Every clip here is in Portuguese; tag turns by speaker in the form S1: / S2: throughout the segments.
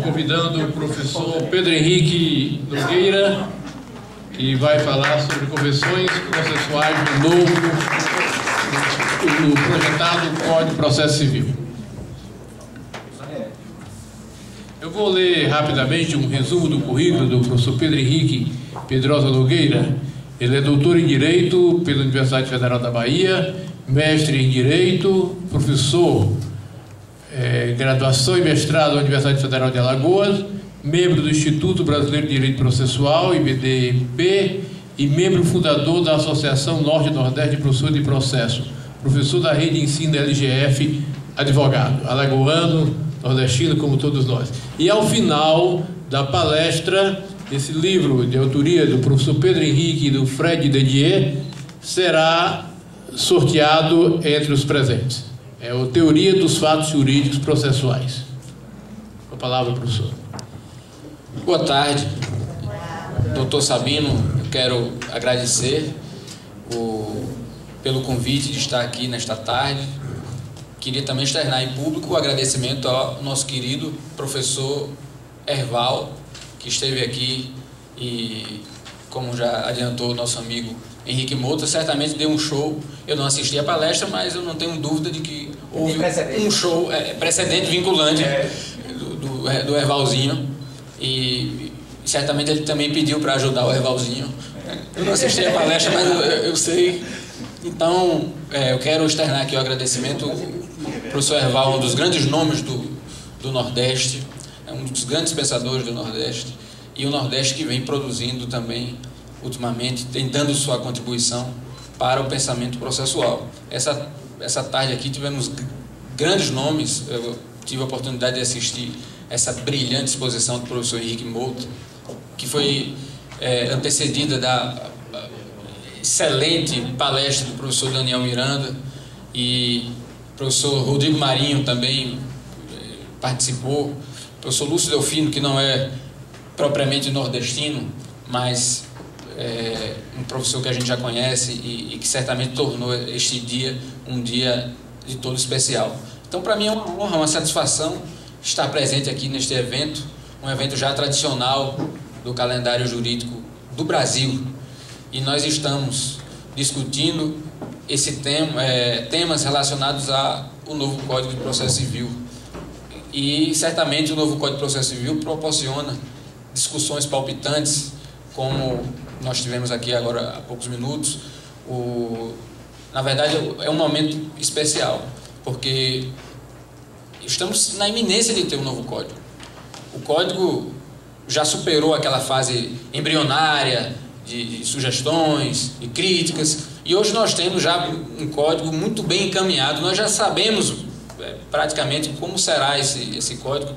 S1: Estou convidando o professor Pedro Henrique Nogueira, que vai falar sobre convenções processuais do projetado Código de Processo Civil. Eu vou ler rapidamente um resumo do currículo do professor Pedro Henrique Pedrosa Nogueira. Ele é doutor em Direito pela Universidade Federal da Bahia, mestre em Direito, professor, graduação e mestrado na Universidade Federal de Alagoas, membro do Instituto Brasileiro de Direito Processual, IBDP, e membro fundador da Associação Norte e Nordeste de Professores de Processo, professor da rede de ensino LGF, advogado, alagoano, nordestino, como todos nós. E ao final da palestra, esse livro de autoria do professor Pedro Henrique e do Fred Dedier será sorteado entre os presentes. É a Teoria dos Fatos Jurídicos Processuais. Com a palavra, professor.
S2: Boa tarde, doutor Sabino. Eu quero agradecer pelo convite de estar aqui nesta tarde. Queria também externar em público o agradecimento ao nosso querido professor Erval, que esteve aqui e, como já adiantou o nosso amigo Henrique Mota, certamente deu um show. Eu não assisti a palestra, mas eu não tenho dúvida de que houve um show precedente vinculante do Ervalzinho, e certamente ele também pediu para ajudar o Ervalzinho. Eu não assisti a palestra, mas eu sei. Então, eu quero externar aqui o agradecimento. O professor Erval, um dos grandes nomes do Nordeste, é um dos grandes pensadores do Nordeste, e o Nordeste que vem produzindo também, ultimamente, tentando sua contribuição para o pensamento processual. Essa tarde aqui tivemos grandes nomes. Eu tive a oportunidade de assistir essa brilhante exposição do professor Henrique Mota, que foi antecedida da excelente palestra do professor Daniel Miranda, e o professor Rodrigo Marinho também participou, o professor Lúcio Delfino, que não é propriamente nordestino, mas um professor que a gente já conhece e que certamente tornou este dia um dia de todo especial. Então, para mim é uma honra, uma satisfação estar presente aqui neste evento, um evento já tradicional do calendário jurídico do Brasil. E nós estamos discutindo temas relacionados ao novo Código de Processo Civil. E certamente o novo Código de Processo Civil proporciona discussões palpitantes, como nós tivemos aqui agora há poucos minutos. Na verdade, é um momento especial, porque estamos na iminência de ter um novo código. O código já superou aquela fase embrionária de sugestões e críticas, e hoje nós temos já um código muito bem encaminhado. Nós já sabemos praticamente como será esse código.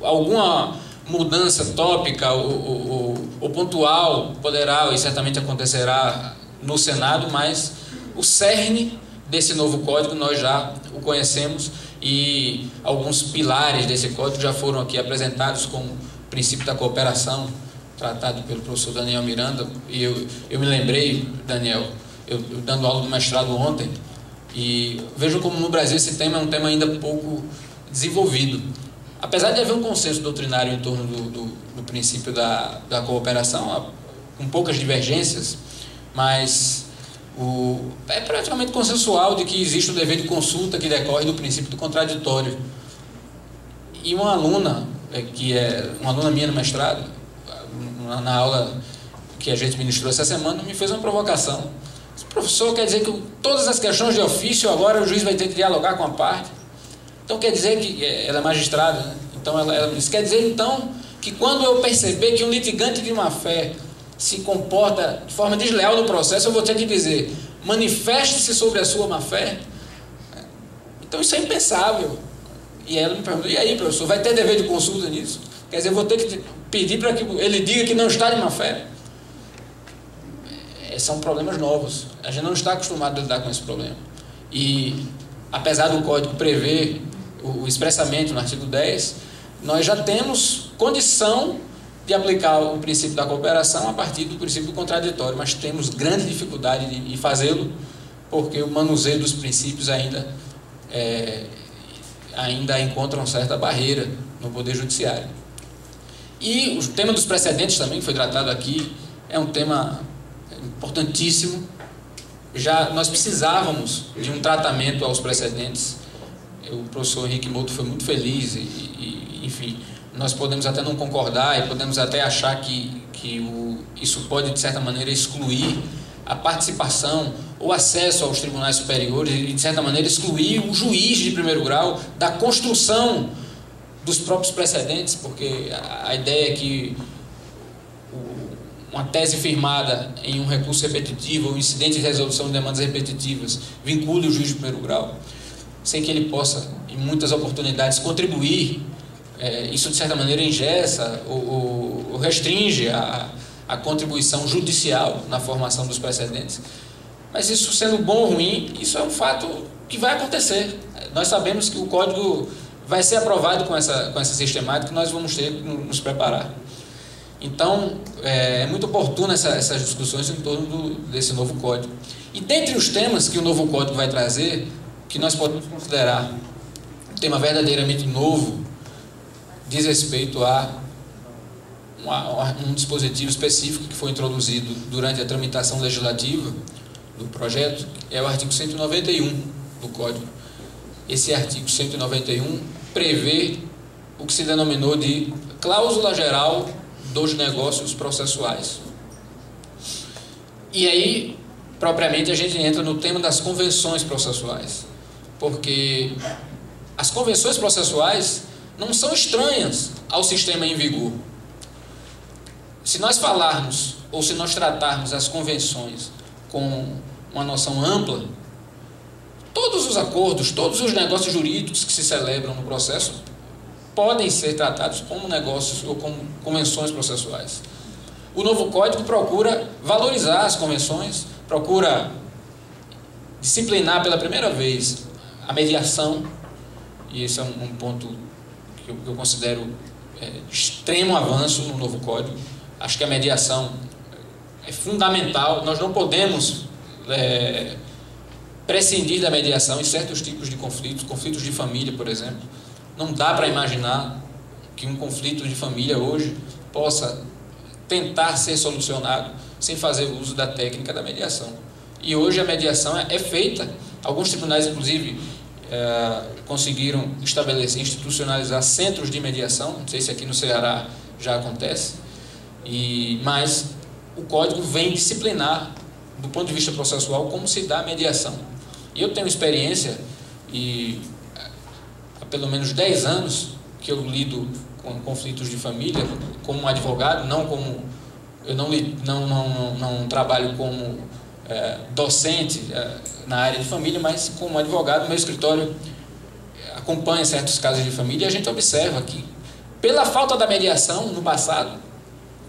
S2: Alguma mudança tópica ou pontual poderá e certamente acontecerá no Senado, mas o cerne desse novo código nós já o conhecemos, e alguns pilares desse código já foram aqui apresentados, como o princípio da cooperação, tratado pelo professor Daniel Miranda. E eu me lembrei, Daniel, eu dando aula do mestrado ontem, e vejo como no Brasil esse tema é um tema ainda pouco desenvolvido. Apesar de haver um consenso doutrinário em torno do princípio da cooperação, com poucas divergências, mas é praticamente consensual de que existe o dever de consulta que decorre do princípio do contraditório. E uma aluna, que é uma aluna minha no mestrado, na aula que a gente ministrou essa semana, me fez uma provocação. Professor, quer dizer que todas as questões de ofício agora o juiz vai ter que dialogar com a parte? Então quer dizer que ela é magistrada, né? Então ela disse, quer dizer então que quando eu perceber que um litigante de má-fé se comporta de forma desleal no processo, eu vou ter que dizer, manifeste-se sobre a sua má-fé? Então isso é impensável. E ela me perguntou, e aí, professor, vai ter dever de consulta nisso? Quer dizer, eu vou ter que pedir para que ele diga que não está de má-fé? São problemas novos. A gente não está acostumado a lidar com esse problema. E, apesar do Código prever expressamente no artigo 10, nós já temos condição de aplicar o princípio da cooperação a partir do princípio do contraditório, mas temos grande dificuldade de fazê-lo, porque o manuseio dos princípios ainda encontra uma certa barreira no Poder Judiciário. E o tema dos precedentes também, que foi tratado aqui, é um tema importantíssimo. Já nós precisávamos de um tratamento aos precedentes. O professor Henrique Mouto foi muito feliz enfim, nós podemos até não concordar e podemos até achar que isso pode, de certa maneira, excluir a participação, o acesso aos tribunais superiores e, de certa maneira, excluir o juiz de primeiro grau da construção dos próprios precedentes, porque a ideia é que uma tese firmada em um recurso repetitivo ou incidente de resolução de demandas repetitivas vincule o juiz de primeiro grau, sem que ele possa, em muitas oportunidades, contribuir. Isso, de certa maneira, engessa ou restringe a contribuição judicial na formação dos precedentes. Mas isso, sendo bom ou ruim, isso é um fato que vai acontecer. Nós sabemos que o Código vai ser aprovado com essa sistemática, que nós vamos ter que nos preparar. Então, é muito oportuno essas discussões em torno desse novo Código. E dentre os temas que o novo Código vai trazer, que nós podemos considerar um tema verdadeiramente novo, diz respeito a um dispositivo específico que foi introduzido durante a tramitação legislativa do projeto, é o artigo 191 do Código. Esse artigo 191 prevê o que se denominou de cláusula geral dos negócios processuais. E aí, propriamente, a gente entra no tema das convenções processuais, porque as convenções processuais não são estranhas ao sistema em vigor. Se nós falarmos, ou se nós tratarmos as convenções com uma noção ampla, todos os acordos, todos os negócios jurídicos que se celebram no processo podem ser tratados como negócios ou como convenções processuais. O novo Código procura valorizar as convenções, procura disciplinar pela primeira vez a mediação, e esse é um ponto que eu considero de extremo avanço no novo Código. Acho que a mediação é fundamental. Nós não podemos prescindir da mediação em certos tipos de conflitos de família, por exemplo. Não dá para imaginar que um conflito de família hoje possa tentar ser solucionado sem fazer uso da técnica da mediação. E hoje a mediação é feita. Alguns tribunais, inclusive, conseguiram estabelecer, institucionalizar centros de mediação. Não sei se aqui no Ceará já acontece, mas o Código vem disciplinar, do ponto de vista processual, como se dá a mediação. E eu tenho experiência, e há pelo menos 10 anos que eu lido com conflitos de família como advogado, eu não trabalho como docente na área de família, mas como advogado. Meu escritório acompanha certos casos de família e a gente observa que, pela falta da mediação no passado,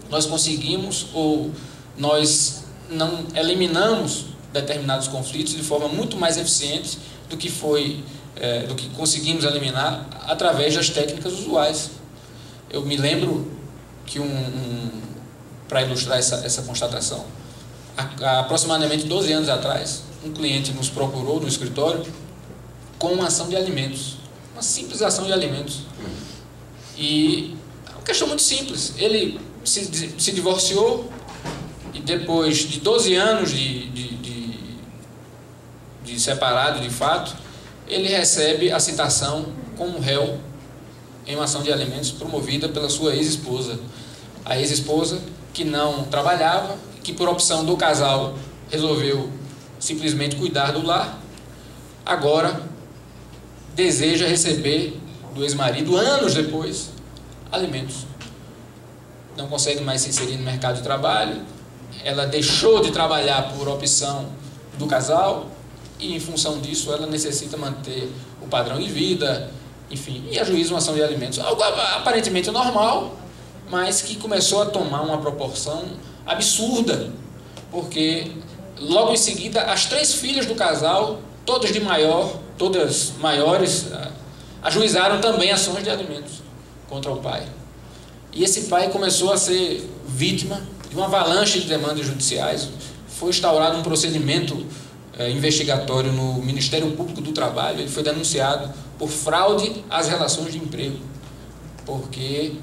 S2: nós conseguimos ou nós não eliminamos determinados conflitos de forma muito mais eficiente do que conseguimos eliminar através das técnicas usuais. Eu me lembro que para ilustrar essa constatação, há aproximadamente 12 anos atrás, um cliente nos procurou no escritório com uma ação de alimentos, uma simples ação de alimentos. E é uma questão muito simples. Ele se divorciou e depois de 12 anos de separado de fato, ele recebe a citação como réu em uma ação de alimentos promovida pela sua ex-esposa. A ex-esposa que não trabalhava, que por opção do casal resolveu simplesmente cuidar do lar, agora deseja receber do ex-marido, anos depois, alimentos. Não consegue mais se inserir no mercado de trabalho, ela deixou de trabalhar por opção do casal e, em função disso, ela necessita manter o padrão de vida, enfim, e ajuiza uma ação de alimentos. Algo aparentemente normal, mas que começou a tomar uma proporção absurda, porque logo em seguida as 3 filhas do casal, todas maiores, ajuizaram também ações de alimentos contra o pai. E esse pai começou a ser vítima de uma avalanche de demandas judiciais. Foi instaurado um procedimento investigatório no Ministério Público do Trabalho. Ele foi denunciado por fraude às relações de emprego, porque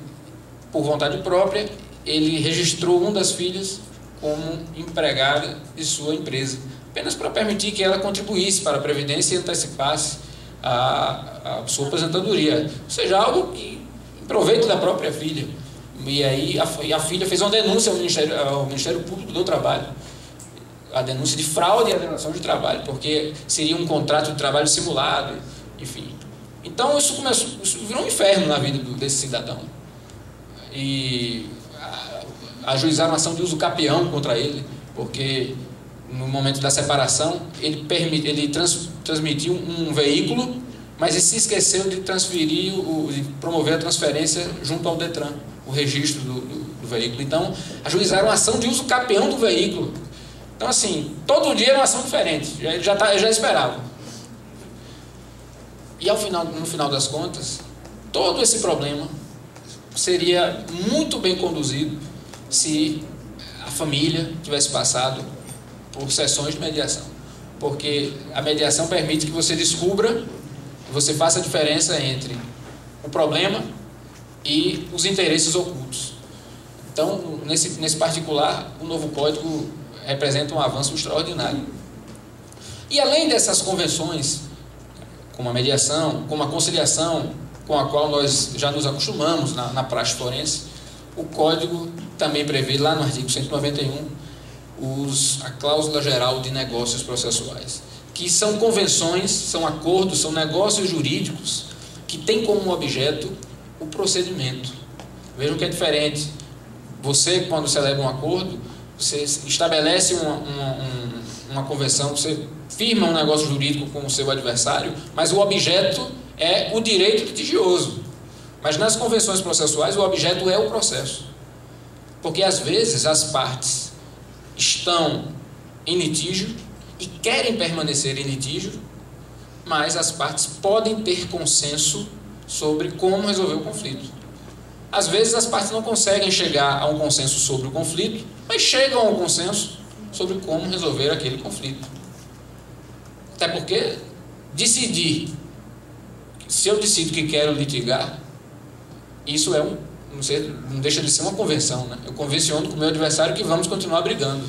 S2: por vontade própria, ele registrou uma das filhas como empregada de sua empresa, apenas para permitir que ela contribuísse para a Previdência e antecipasse a sua aposentadoria, ou seja, algo que em proveito da própria filha. E aí a filha fez uma denúncia ao Ministério Público do Trabalho, a denúncia de fraude e alienação de trabalho, porque seria um contrato de trabalho simulado, enfim. Então isso virou um inferno na vida desse cidadão. E ajuizaram uma ação de uso capião contra ele, porque no momento da separação ele transmitiu um veículo, mas ele se esqueceu de transferir, de promover a transferência junto ao Detran, o registro do veículo. Então ajuizaram uma ação de uso capião do veículo. Então assim, todo dia era uma ação diferente, ele já esperava. E no final das contas, todo esse problema seria muito bem conduzido se a família tivesse passado por sessões de mediação. Porque a mediação permite que você descubra, que você faça a diferença entre o problema e os interesses ocultos. Então, nesse particular, o novo Código representa um avanço extraordinário. E além dessas convenções, como a mediação, como a conciliação, com a qual nós já nos acostumamos na praxe forense, o Código também prevê, lá no artigo 191, a cláusula geral de negócios processuais, que são convenções, são acordos, são negócios jurídicos que têm como objeto o procedimento. Vejam que é diferente. Você, quando celebra um acordo, você estabelece uma convenção, você firma um negócio jurídico com o seu adversário, mas o objeto é o direito litigioso. Mas nas convenções processuais o objeto é o processo. Porque às vezes as partes estão em litígio e querem permanecer em litígio, mas as partes podem ter consenso sobre como resolver o conflito. Às vezes as partes não conseguem chegar a um consenso sobre o conflito, mas chegam a um consenso sobre como resolver aquele conflito. Até porque decidir, se eu decido que quero litigar, isso não deixa de ser uma convenção, né? Eu convenciono com o meu adversário que vamos continuar brigando.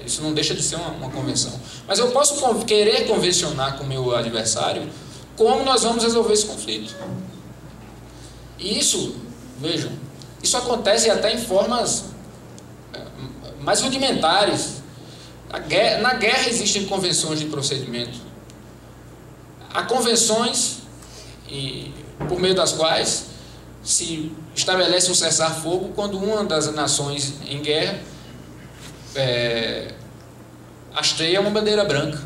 S2: Isso não deixa de ser uma convenção. Mas eu posso querer convencionar com o meu adversário como nós vamos resolver esse conflito. E isso, vejam, isso acontece até em formas mais rudimentares. Na guerra existem convenções de procedimento. Há convenções por meio das quais se estabelece um cessar-fogo quando uma das nações em guerra hasteia uma bandeira branca.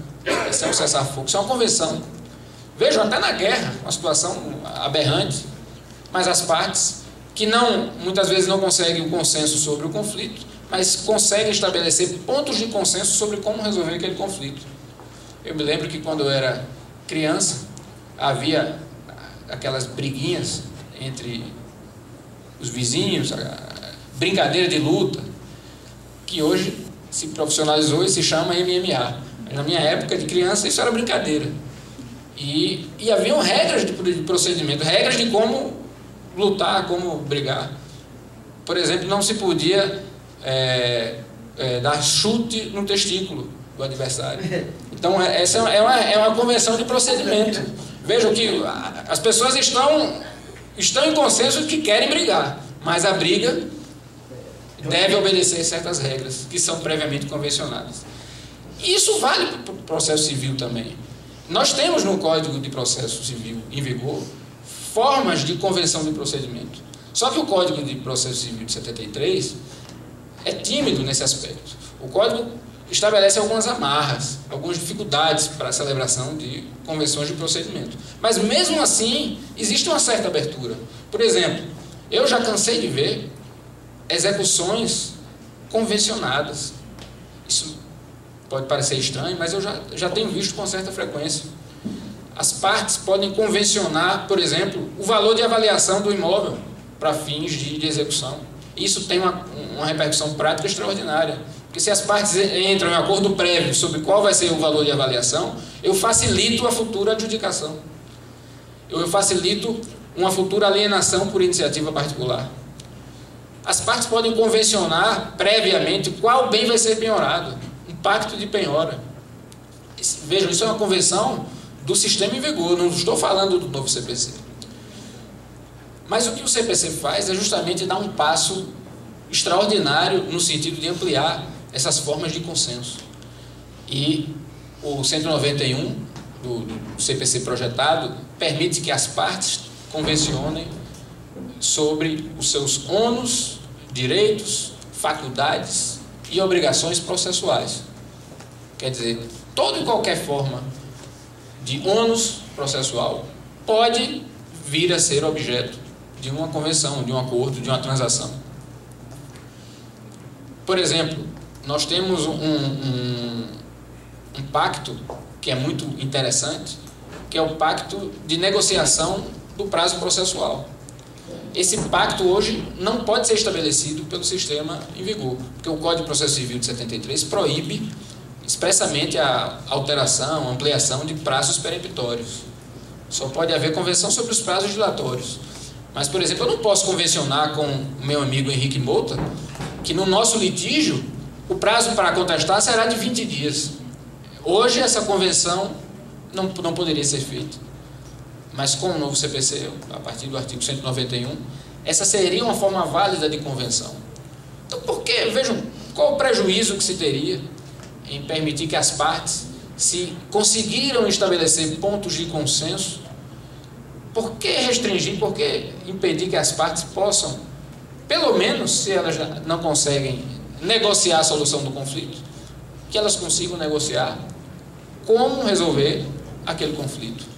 S2: Esse é um cessar-fogo, isso é uma convenção. Vejam, até na guerra, uma situação aberrante, mas as partes que muitas vezes não conseguem um consenso sobre o conflito, mas conseguem estabelecer pontos de consenso sobre como resolver aquele conflito. Eu me lembro que quando eu era criança, havia aquelas briguinhas entre os vizinhos, brincadeira de luta, que hoje se profissionalizou e se chama MMA. Na minha época de criança isso era brincadeira. E haviam regras de procedimento, regras de como lutar, como brigar. Por exemplo, não se podia dar chute no testículo do adversário. Então essa é uma convenção de procedimento. Vejam que as pessoas estão em consenso de que querem brigar, mas a briga deve obedecer certas regras que são previamente convencionadas. Isso vale para o processo civil também. Nós temos no Código de Processo Civil em vigor formas de convenção de procedimento. Só que o Código de Processo Civil de 73 é tímido nesse aspecto. O Código estabelece algumas amarras, algumas dificuldades para a celebração de convenções de procedimento. Mas mesmo assim, existe uma certa abertura. Por exemplo, eu já cansei de ver execuções convencionadas. Isso pode parecer estranho, mas eu já tenho visto com certa frequência. As partes podem convencionar, por exemplo, o valor de avaliação do imóvel para fins de execução. Isso tem uma repercussão prática extraordinária. Porque se as partes entram em acordo prévio sobre qual vai ser o valor de avaliação, eu facilito a futura adjudicação. Eu facilito uma futura alienação por iniciativa particular. As partes podem convencionar previamente qual bem vai ser penhorado, um pacto de penhora. Vejam, isso é uma convenção do sistema em vigor, não estou falando do novo CPC. Mas o que o CPC faz é justamente dar um passo extraordinário no sentido de ampliar essas formas de consenso. E o 191 do CPC projetado permite que as partes convencionem sobre os seus ônus, direitos, faculdades e obrigações processuais. Quer dizer, toda e qualquer forma de ônus processual pode vir a ser objeto de uma convenção, de um acordo, de uma transação. Por exemplo, nós temos um pacto que é muito interessante, que é o pacto de negociação do prazo processual. Esse pacto hoje não pode ser estabelecido pelo sistema em vigor, porque o Código de Processo Civil de 73 proíbe expressamente a alteração, a ampliação de prazos peremptórios. Só pode haver convenção sobre os prazos dilatórios. Mas, por exemplo, eu não posso convencionar com o meu amigo Henrique Mota que no nosso litígio o prazo para contestar será de 20 dias. Hoje essa convenção não poderia ser feita. Mas com o novo CPC, a partir do artigo 191, essa seria uma forma válida de convenção. Então, por que? Vejam, qual o prejuízo que se teria em permitir que as partes, se conseguiram estabelecer pontos de consenso, por que restringir, por que impedir que as partes possam, pelo menos, se elas não conseguem negociar a solução do conflito, que elas consigam negociar como resolver aquele conflito?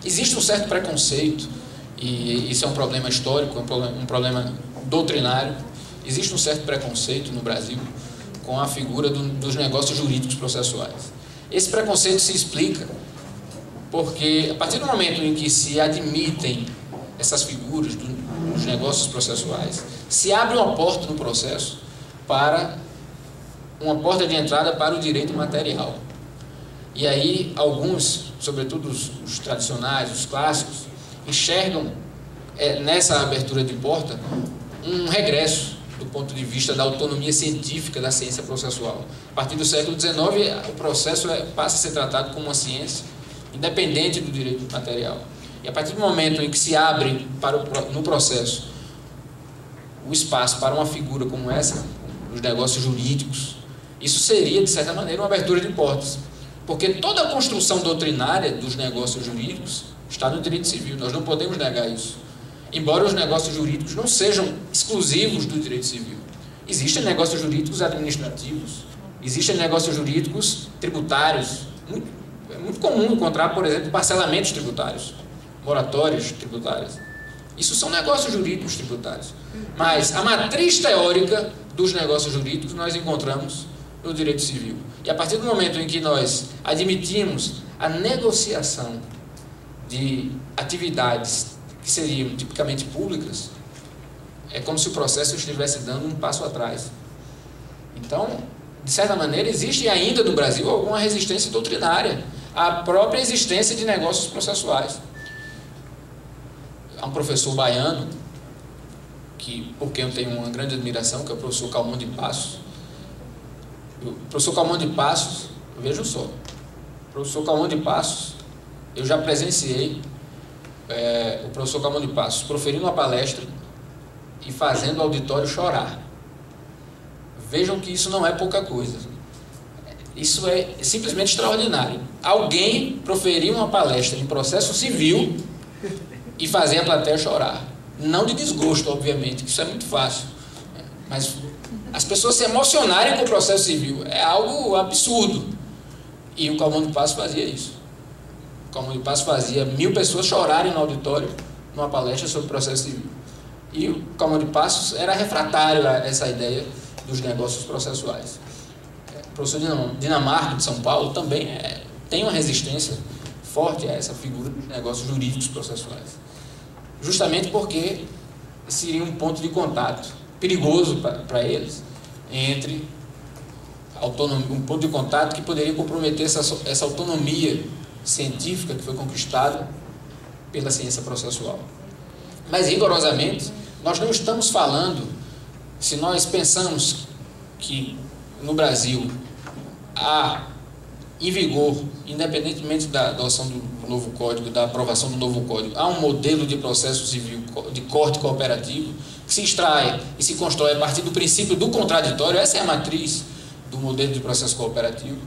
S2: Existe um certo preconceito, e isso é um problema histórico, um problema doutrinário. Existe um certo preconceito no Brasil com a figura dos negócios jurídicos processuais. Esse preconceito se explica porque, a partir do momento em que se admitem essas figuras dos negócios processuais, se abre uma porta no processo para uma porta de entrada para o direito material. E aí alguns, sobretudo os tradicionais, os clássicos, enxergam nessa abertura de porta um regresso do ponto de vista da autonomia científica da ciência processual. A partir do século XIX, o processo passa a ser tratado como uma ciência independente do direito material. E a partir do momento em que se abre no processo o espaço para uma figura como essa, os negócios jurídicos, isso seria, de certa maneira, uma abertura de portas. Porque toda a construção doutrinária dos negócios jurídicos está no direito civil, nós não podemos negar isso. Embora os negócios jurídicos não sejam exclusivos do direito civil. Existem negócios jurídicos administrativos, existem negócios jurídicos tributários. É muito comum encontrar, por exemplo, parcelamentos tributários, moratórias tributárias. Isso são negócios jurídicos tributários. Mas a matriz teórica dos negócios jurídicos nós encontramos no direito civil. E a partir do momento em que nós admitimos a negociação de atividades que seriam tipicamente públicas, é como se o processo estivesse dando um passo atrás. Então, de certa maneira, existe ainda no Brasil alguma resistência doutrinária à própria existência de negócios processuais. Há um professor baiano, por quem eu tenho uma grande admiração, que é o professor Calmon de Passos. O professor Calmon de Passos, vejam só, o professor Calmon de Passos, eu já presenciei o professor Calmon de Passos proferindo uma palestra e fazendo o auditório chorar. Vejam que isso não é pouca coisa. Isso é simplesmente extraordinário. Alguém proferir uma palestra em processo civil e fazer a plateia chorar. Não de desgosto, obviamente, que isso é muito fácil. Mas as pessoas se emocionarem com o processo civil é algo absurdo. E o Calmon de Passos fazia isso. O Calmon de Passos fazia 1000 pessoas chorarem no auditório numa palestra sobre processo civil. E o Calmon de Passos era refratário a essa ideia dos negócios processuais. O professor Dinamarca, de São Paulo, também tem uma resistência forte a essa figura dos negócios jurídicos processuais. Justamente porque seria um ponto de contato perigoso para eles, entre um ponto de contato que poderia comprometer essa autonomia científica que foi conquistada pela ciência processual. Mas, rigorosamente, Nós não estamos falando, se nós pensamos que no Brasil há em vigor, independentemente da adoção do novo código, da aprovação do novo código, há um modelo de processo civil de corte cooperativo que se extrai e se constrói a partir do princípio do contraditório. Essa é a matriz do modelo de processo cooperativo.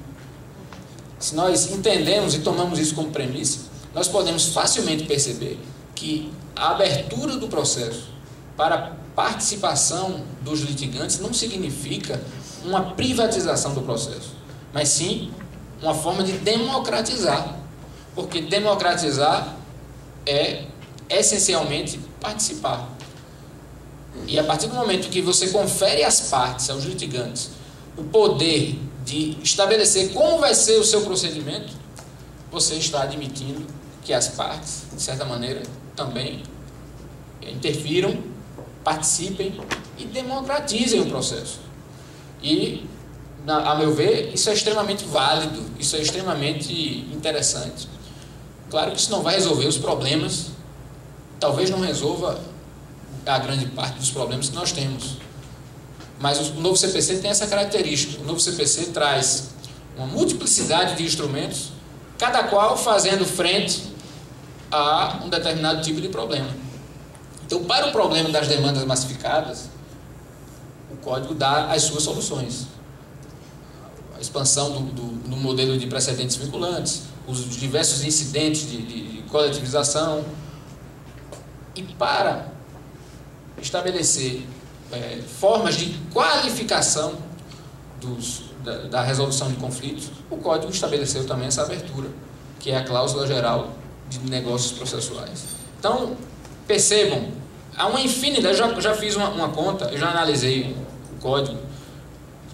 S2: Se nós entendemos e tomamos isso como premissa, nós podemos facilmente perceber que a abertura do processo para a participação dos litigantes não significa uma privatização do processo, mas sim uma forma de democratizar, porque democratizar é essencialmente participar. E a partir do momento que você confere às partes, aos litigantes, o poder de estabelecer como vai ser o seu procedimento, você está admitindo que as partes, de certa maneira, também interfiram, participem e democratizem o processo. E, a meu ver, isso é extremamente válido, isso é extremamente interessante. Claro que isso não vai resolver os problemas, talvez não resolva a grande parte dos problemas que nós temos. Mas o novo CPC tem essa característica. O novo CPC traz uma multiplicidade de instrumentos, cada qual fazendo frente a um determinado tipo de problema. Então, para o problema das demandas massificadas, o Código dá as suas soluções. A expansão do modelo de precedentes vinculantes, os diversos incidentes de coletivização. E para estabelecer formas de qualificação da resolução de conflitos, o Código estabeleceu também essa abertura, que é a cláusula geral de negócios processuais. Então, percebam, há uma infinidade, eu já fiz uma conta, eu já analisei o Código,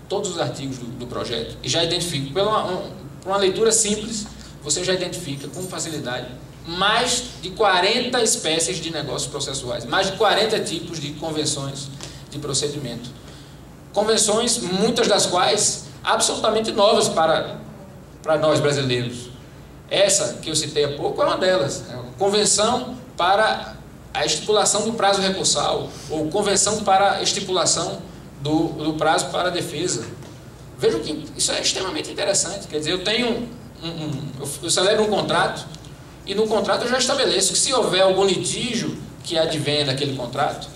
S2: todos os artigos do projeto, e já identifico, por uma leitura simples, você já identifica com facilidade mais de 40 espécies de negócios processuais, mais de 40 tipos de convenções de procedimento. Convenções, muitas das quais absolutamente novas para nós brasileiros. Essa que eu citei há pouco é uma delas. É uma convenção para a estipulação do prazo recursal, ou convenção para a estipulação do prazo para a defesa. Vejam que isso é extremamente interessante. Quer dizer, eu tenho eu celebro um contrato, e no contrato eu já estabeleço que, se houver algum litígio que advenha daquele contrato,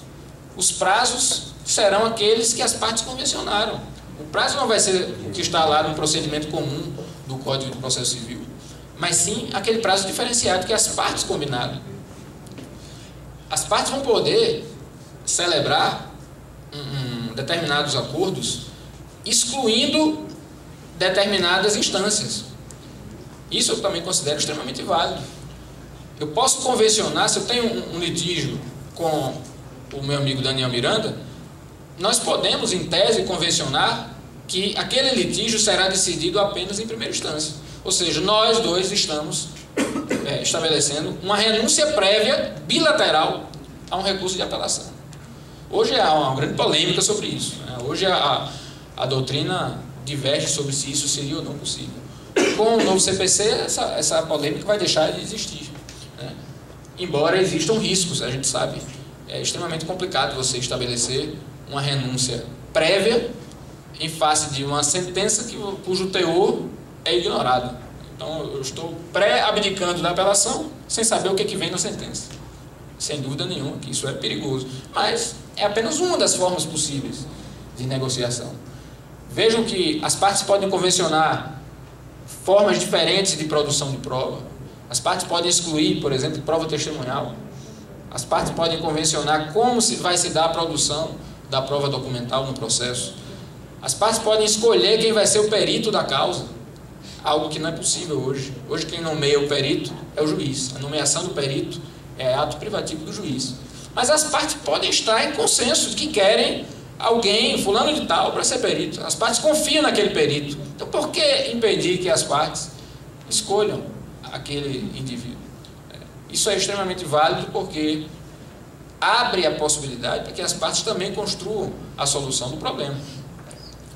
S2: os prazos serão aqueles que as partes convencionaram. O prazo não vai ser o que está lá no procedimento comum do Código de Processo Civil, mas sim aquele prazo diferenciado que as partes combinaram. As partes vão poder celebrar determinados acordos, excluindo determinadas instâncias. Isso eu também considero extremamente válido. Eu posso convencionar, se eu tenho um litígio com o meu amigo Daniel Miranda, nós podemos, em tese, convencionar que aquele litígio será decidido apenas em primeira instância. Ou seja, nós dois estamos estabelecendo uma renúncia prévia bilateral a um recurso de apelação. Hoje há uma grande polêmica sobre isso. Hoje a doutrina diverge sobre se isso seria ou não possível. Com o novo CPC, essa polêmica vai deixar de existir. Embora existam riscos, a gente sabe. É extremamente complicado você estabelecer uma renúncia prévia em face de uma sentença cujo teor é ignorado. Então, eu estou pré-abdicando da apelação sem saber o que vem na sentença. Sem dúvida nenhuma que isso é perigoso. Mas é apenas uma das formas possíveis de negociação. Vejam que as partes podem convencionar formas diferentes de produção de prova. As partes podem excluir, por exemplo, prova testemunhal. As partes podem convencionar como vai se dar a produção da prova documental no processo. As partes podem escolher quem vai ser o perito da causa, algo que não é possível hoje. Hoje quem nomeia o perito é o juiz. A nomeação do perito é ato privativo do juiz. Mas as partes podem estar em consenso de que querem alguém, fulano de tal, para ser perito. As partes confiam naquele perito. Então, por que impedir que as partes escolham aquele indivíduo? Isso é extremamente válido porque abre a possibilidade para que as partes também construam a solução do problema.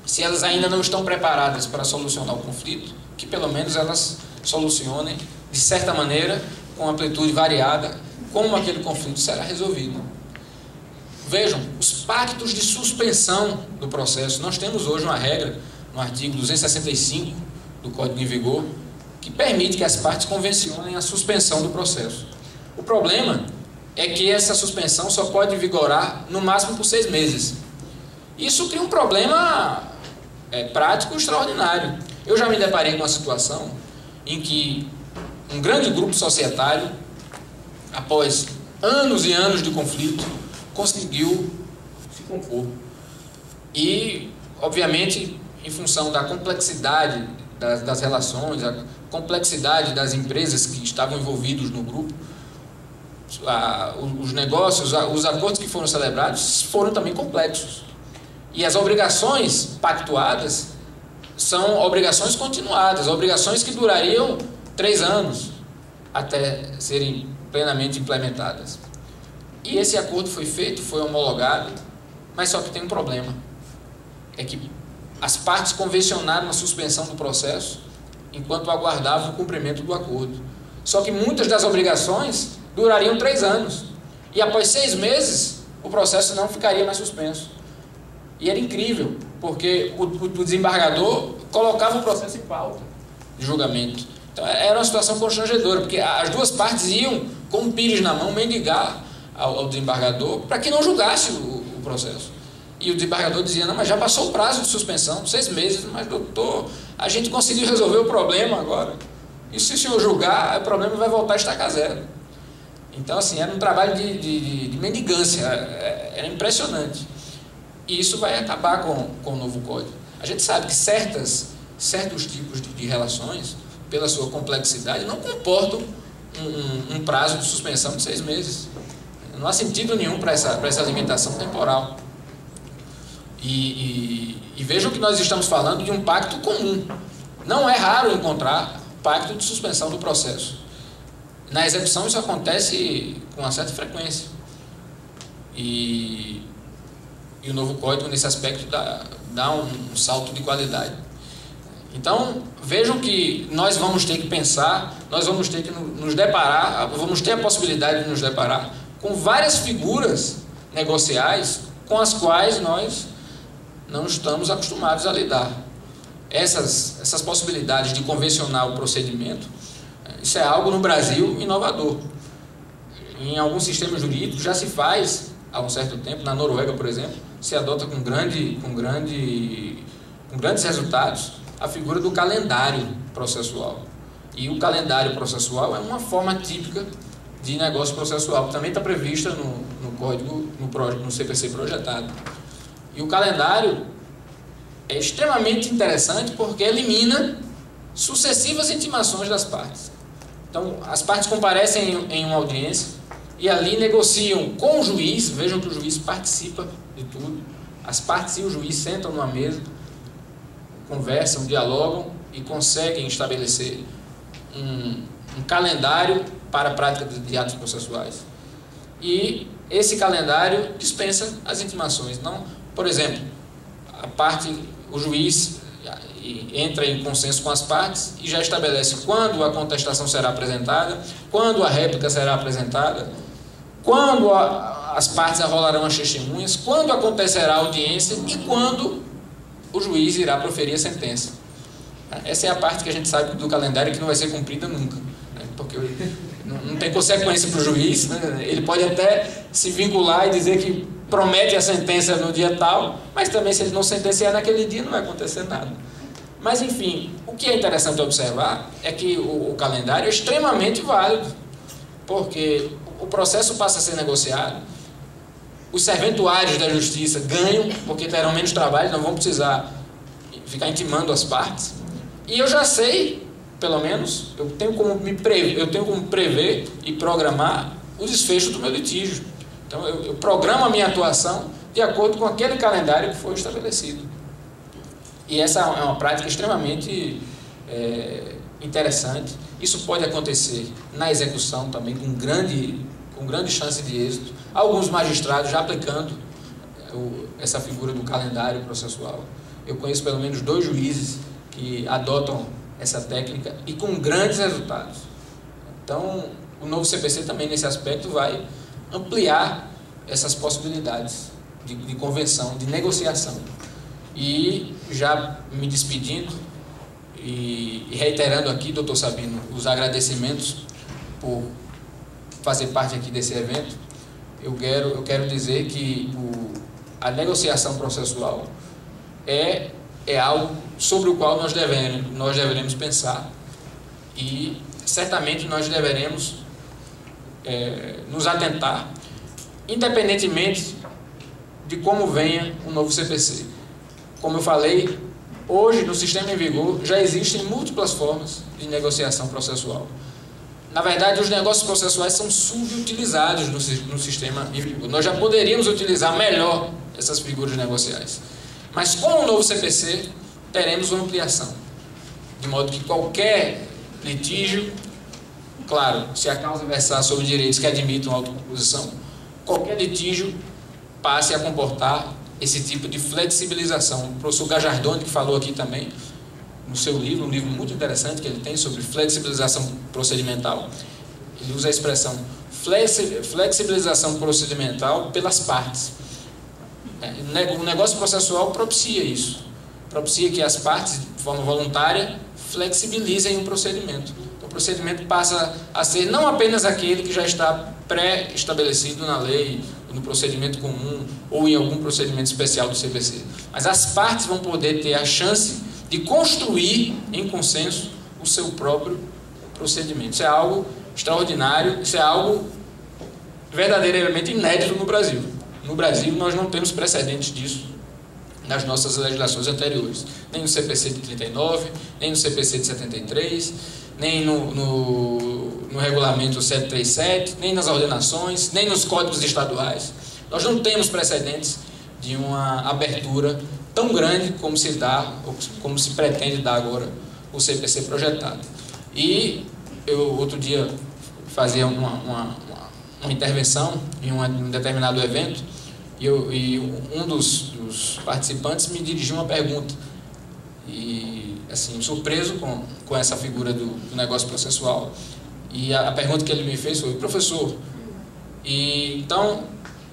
S2: Se elas ainda não estão preparadas para solucionar o conflito, que pelo menos elas solucionem, de certa maneira, com amplitude variada, como aquele conflito será resolvido. vejam, os pactos de suspensão do processo. Nós temos hoje uma regra, no artigo 265 do Código em vigor, que permite que as partes convencionem a suspensão do processo. O problema é que essa suspensão só pode vigorar no máximo por 6 meses. Isso cria um problema prático extraordinário. Eu já me deparei com uma situação em que um grande grupo societário, após anos e anos de conflito, conseguiu se compor. E, obviamente, em função da complexidade das relações, a complexidade das empresas que estavam envolvidos no grupo, os negócios, os acordos que foram celebrados foram também complexos. E as obrigações pactuadas são obrigações continuadas, obrigações que durariam 3 anos até serem plenamente implementadas. E esse acordo foi feito, foi homologado, mas só que tem um problema. É que as partes convencionaram a suspensão do processo enquanto aguardavam o cumprimento do acordo. Só que muitas das obrigações durariam 3 anos. E após 6 meses, o processo não ficaria mais suspenso. E era incrível, porque o desembargador colocava o processo em pauta de julgamento. Então era uma situação constrangedora, porque as duas partes iam com um pires na mão mendigar ao desembargador para que não julgasse o processo. E o desembargador dizia: não, mas já passou o prazo de suspensão, 6 meses, mas doutor, a gente conseguiu resolver o problema agora. E se o senhor julgar, o problema vai voltar a estacar zero. Então, assim, era um trabalho de mendigância, era impressionante. E isso vai acabar com o novo código. A gente sabe que certos tipos de relações, pela sua complexidade, não comportam um prazo de suspensão de 6 meses. Não há sentido nenhum para essa limitação temporal. E vejam que nós estamos falando de um pacto comum. Não é raro encontrar pacto de suspensão do processo. Na execução isso acontece com uma certa frequência. E o novo código, nesse aspecto, dá um salto de qualidade. Então, vejam que nós vamos ter que pensar, nós vamos ter que nos deparar, vamos ter a possibilidade de nos deparar com várias figuras negociais com as quais nós não estamos acostumados a lidar. Essas possibilidades de convencionar o procedimento, isso é algo no Brasil inovador. Em alguns sistemas jurídicos já se faz há um certo tempo. Na Noruega, por exemplo, se adota com grandes resultados a figura do calendário processual. E o calendário processual é uma forma típica de negócio processual, que também está prevista no código, no CPC projetado. E o calendário é extremamente interessante porque elimina sucessivas intimações das partes. Então, as partes comparecem em uma audiência e ali negociam com o juiz. Vejam que o juiz participa de tudo. As partes e o juiz sentam numa mesa, conversam, dialogam e conseguem estabelecer um calendário para a prática de atos processuais. E esse calendário dispensa as intimações. Não, por exemplo, o juiz entra em consenso com as partes e já estabelece quando a contestação será apresentada, quando a réplica será apresentada, quando as partes arrolarão as testemunhas, quando acontecerá a audiência e quando o juiz irá proferir a sentença. Essa é a parte que a gente sabe do calendário que não vai ser cumprida nunca, né? Porque não tem consequência para o juiz, né? Ele pode até se vincular e dizer que promete a sentença no dia tal, mas também se ele não sentenciar naquele dia não vai acontecer nada. Mas enfim, o que é interessante observar é que o calendário é extremamente válido, porque o processo passa a ser negociado, os serventuários da justiça ganham, porque terão menos trabalho, não vão precisar ficar intimando as partes, e eu já sei, pelo menos, eu tenho como prever e programar o desfecho do meu litígio. Então eu programo a minha atuação de acordo com aquele calendário que foi estabelecido. E essa é uma prática extremamente interessante. Isso pode acontecer na execução também com grande chance de êxito. Alguns magistrados já aplicando essa figura do calendário processual. Eu conheço pelo menos 2 juízes que adotam essa técnica e com grandes resultados. Então, o novo CPC também nesse aspecto vai ampliar essas possibilidades de convenção, de negociação. E já me despedindo e reiterando aqui, doutor Sabino, os agradecimentos por fazer parte aqui desse evento, eu quero dizer que a negociação processual é algo sobre o qual nós deveremos pensar, e certamente nós deveremos nos atentar, independentemente de como venha o novo CPC. Como eu falei, hoje no sistema em vigor já existem múltiplas formas de negociação processual. Na verdade, os negócios processuais são subutilizados no sistema em vigor. Nós já poderíamos utilizar melhor essas figuras negociais. Mas com o novo CPC, teremos uma ampliação. De modo que qualquer litígio, claro, se a causa versar sobre direitos que admitam autocomposição, qualquer litígio passe a comportar esse tipo de flexibilização. O professor Gajardoni, que falou aqui também, no seu livro, um livro muito interessante que ele tem sobre flexibilização procedimental, ele usa a expressão flexibilização procedimental pelas partes. O negócio processual propicia isso, propicia que as partes, de forma voluntária, flexibilizem o procedimento. Então, o procedimento passa a ser não apenas aquele que já está pré-estabelecido na lei, no procedimento comum ou em algum procedimento especial do CPC, mas as partes vão poder ter a chance de construir em consenso o seu próprio procedimento. Isso é algo extraordinário, isso é algo verdadeiramente inédito no Brasil. No Brasil, nós não temos precedentes disso nas nossas legislações anteriores. Nem no CPC de 39, nem no CPC de 73, nem no regulamento 737, nem nas ordenações, nem nos códigos estaduais. Nós não temos precedentes de uma abertura tão grande como se dá, ou como se pretende dar agora o CPC projetado. E eu, outro dia, fazia uma intervenção em um determinado evento, e um dos participantes me dirigiu uma pergunta, e assim, surpreso com essa figura do negócio processual. E a pergunta que ele me fez foi: professor, então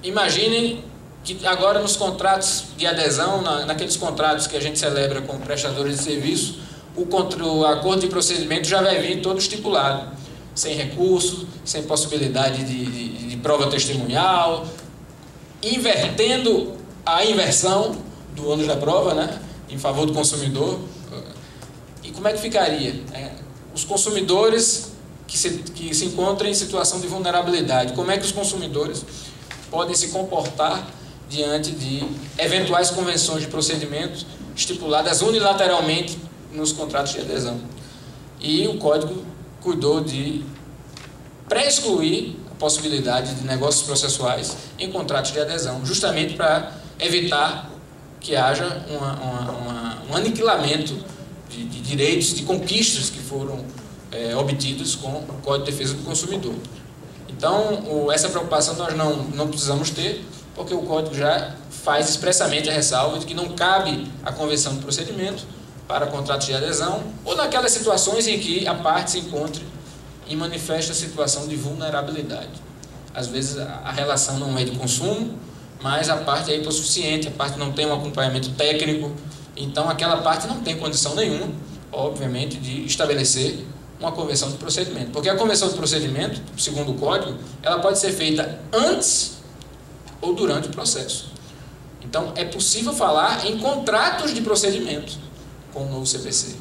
S2: imagine que agora nos contratos de adesão, naqueles contratos que a gente celebra com prestadores de serviço, o acordo de procedimento já vai vir todo estipulado, sem recurso, sem possibilidade de prova testemunhal, invertendo a inversão do ônus da prova, né, em favor do consumidor. E como é que ficaria? Os consumidores que se encontram em situação de vulnerabilidade, como é que os consumidores podem se comportar diante de eventuais convenções de procedimento estipuladas unilateralmente nos contratos de adesão? E o Código cuidou de pré-excluir a possibilidade de negócios processuais em contratos de adesão, justamente para evitar que haja um aniquilamento de direitos, de conquistas que foram obtidos com o Código de Defesa do Consumidor. Então, essa preocupação nós não precisamos ter, porque o Código já faz expressamente a ressalva de que não cabe a convenção de procedimento para contratos de adesão ou naquelas situações em que a parte se encontre em manifesta situação de vulnerabilidade. Às vezes a relação não é de consumo, mas a parte é hipossuficiente, a parte não tem um acompanhamento técnico, então aquela parte não tem condição nenhuma, obviamente, de estabelecer uma convenção de procedimento. Porque a convenção de procedimento, segundo o Código, ela pode ser feita antes ou durante o processo. Então, é possível falar em contratos de procedimento com o novo CPC.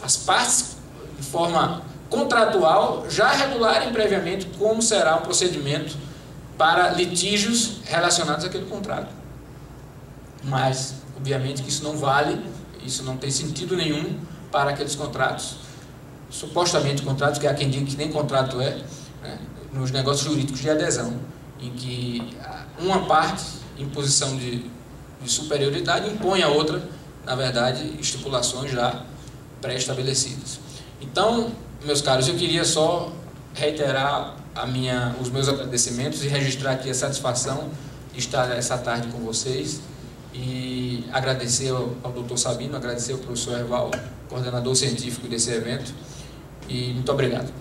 S2: As partes, de forma contratual, já regularem previamente como será o procedimento para litígios relacionados àquele contrato. Mas, obviamente, que isso não vale, isso não tem sentido nenhum para aqueles contratos, supostamente contratos, que há quem diga que nem contrato é, né, nos negócios jurídicos de adesão, em que uma parte, em posição de superioridade, impõe a outra, na verdade, estipulações já pré-estabelecidas. Então, meus caros, eu queria só reiterar os meus agradecimentos e registrar aqui a satisfação de estar essa tarde com vocês, e agradecer ao Dr. Sabino, agradecer ao professor Erval, coordenador científico desse evento, e muito obrigado.